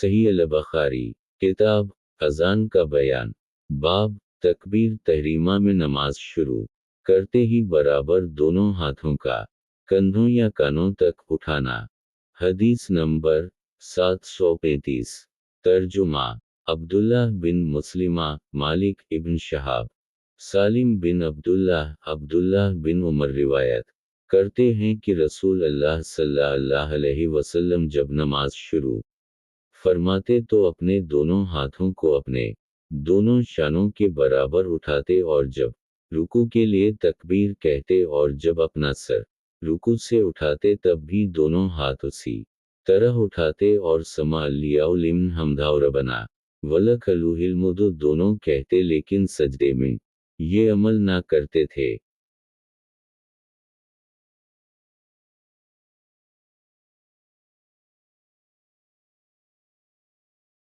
صحیح البخاری کتاب اذان کا بیان باب تکبیر تحریمہ میں نماز شروع کرتے ہی برابر دونوں ہاتھوں کا کندھوں یا کانوں تک اٹھانا۔ حدیث نمبر 735۔ ترجمہ عبداللہ بن مسلمہ، مالک ابن شہاب، سالم بن عبداللہ بن عمر روایت کرتے ہیں کہ رسول اللہ صلی اللہ علیہ وسلم جب نماز شروع فرماتے تو اپنے دونوں ہاتھوں کو اپنے دونوں شانوں کے برابر اٹھاتے اور جب رکوع کے لیے تکبیر کہتے اور جب اپنا سر رکوع سے اٹھاتے تب بھی دونوں ہاتھ اسی طرح اٹھاتے اور سمع لیاؤ لمن حمدہ اور ربنا ولک الحمد دونوں کہتے، لیکن سجدے میں یہ عمل نہ کرتے تھے۔